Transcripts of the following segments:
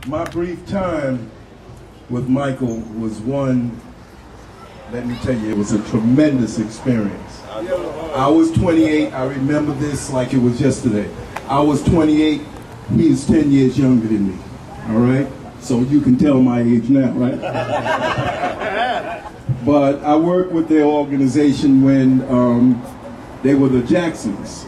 My brief time with Michael was one, let me tell you, it was a tremendous experience. I was 28, I remember this like it was yesterday. I was 28, he is 10 years younger than me, all right? So you can tell my age now, right? But I worked with their organization when they were the Jacksons,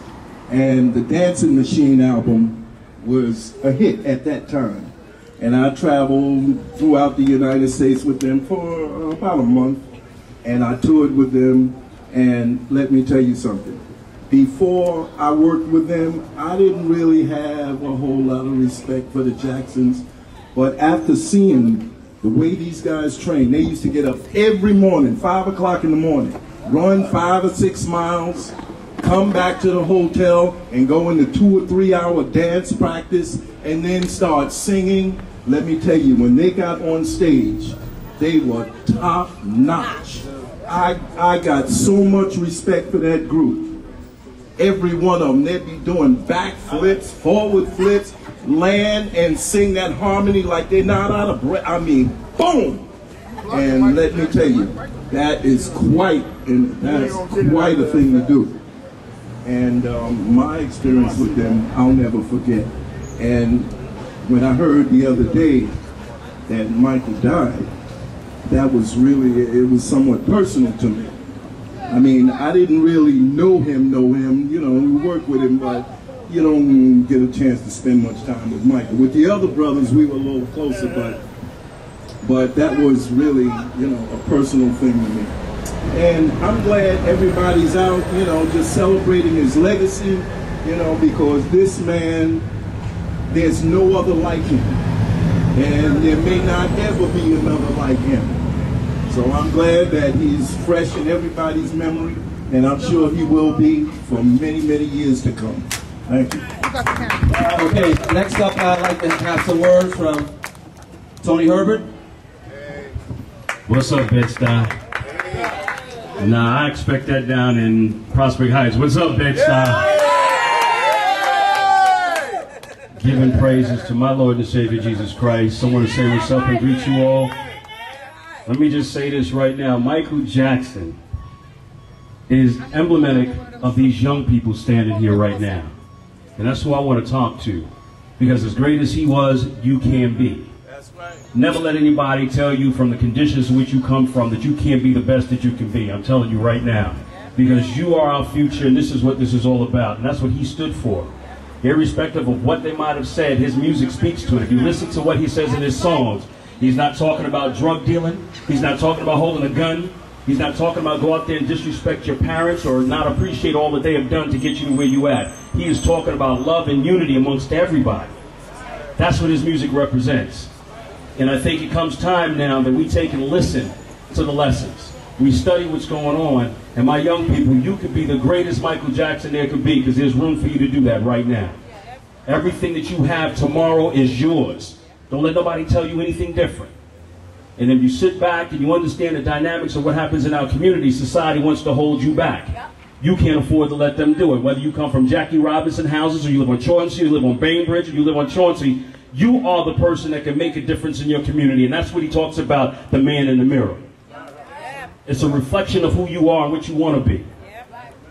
and the Dancing Machine album was a hit at that time. And I traveled throughout the United States with them for about a month, and I toured with them, and let me tell you something. Before I worked with them, I didn't really have a whole lot of respect for the Jacksons, but after seeing the way these guys train, they used to get up every morning, 5 o'clock in the morning, run 5 or 6 miles, come back to the hotel and go into 2 or 3 hour dance practice and then start singing. Let me tell you, when they got on stage, they were top notch. I got so much respect for that group. Every one of them, they'd be doing back flips, forward flips, land and sing that harmony like they're not out of breath. I mean, boom! And let me tell you, that is quite a thing to do. And my experience with them, I'll never forget. And when I heard the other day that Michael died, that was really, it was somewhat personal to me. I mean, I didn't really know him, you know, we worked with him, but you don't get a chance to spend much time with Michael. With the other brothers, we were a little closer, but that was really, you know, a personal thing to me. And I'm glad everybody's out, you know, just celebrating his legacy, you know, because this man, there's no other like him. And there may not ever be another like him. So I'm glad that he's fresh in everybody's memory, and I'm sure he will be for many, many years to come. Thank you. Okay, next up I'd like to have some words from Tony Herbert. What's up, Bed-Stuy? Nah, I expect that down in Prospect Heights. What's up, Bed-Stuy? Giving praises to my Lord and Savior Jesus Christ. I want to say what's up and greet you all. Let me just say this right now. Michael Jackson is emblematic of these young people standing here right now. And that's who I want to talk to. Because as great as he was, you can be. That's right. Never let anybody tell you from the conditions in which you come from that you can't be the best that you can be. I'm telling you right now. Because you are our future, and this is what this is all about. And that's what he stood for. Irrespective of what they might have said, his music speaks to it. If you listen to what he says in his songs, he's not talking about drug dealing. He's not talking about holding a gun. He's not talking about go out there and disrespect your parents or not appreciate all that they have done to get you to where you at. He is talking about love and unity amongst everybody. That's what his music represents. And I think it comes time now that we take and listen to the lessons. We study what's going on. And my young people, you could be the greatest Michael Jackson there could be, because there's room for you to do that right now. Everything that you have tomorrow is yours. Don't let nobody tell you anything different. And if you sit back and you understand the dynamics of what happens in our community, society wants to hold you back. You can't afford to let them do it. Whether you come from Jackie Robinson houses, or you live on Chauncey, or you live on Bainbridge, or you live on Chauncey, you are the person that can make a difference in your community. And that's what he talks about, the man in the mirror. It's a reflection of who you are and what you want to be.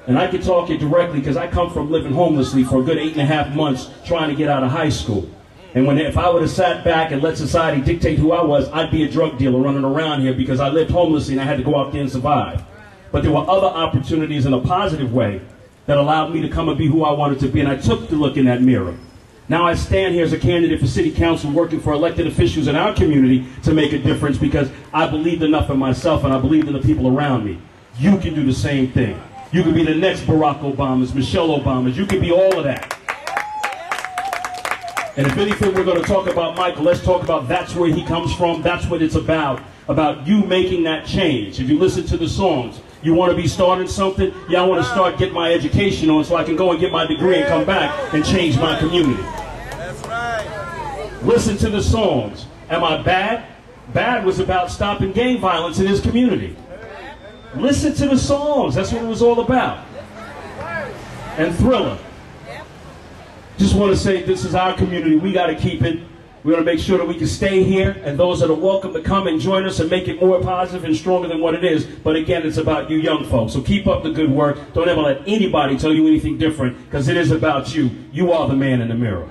And I can talk it directly because I come from living homelessly for a good 8.5 months trying to get out of high school. And if I would have sat back and let society dictate who I was, I'd be a drug dealer running around here because I lived homelessly and I had to go out there and survive. But there were other opportunities in a positive way that allowed me to come and be who I wanted to be. And I took the look in that mirror. Now I stand here as a candidate for city council working for elected officials in our community to make a difference because I believed enough in myself and I believed in the people around me. You can do the same thing. You can be the next Barack Obamas, Michelle Obamas. You can be all of that. And if anything we're going to talk about Michael, let's talk about that's where he comes from. That's what it's about you making that change. If you listen to the songs, you want to be starting something? Yeah, I want to start getting my education on so I can go and get my degree and come back and change my community. That's right. Listen to the songs. Am I bad? Bad was about stopping gang violence in his community. Listen to the songs. That's what it was all about. And Thriller. Just want to say this is our community. We got to keep it. We want to make sure that we can stay here, and those that are welcome to come and join us and make it more positive and stronger than what it is. But again, it's about you young folks. So keep up the good work. Don't ever let anybody tell you anything different, because it is about you. You are the man in the mirror.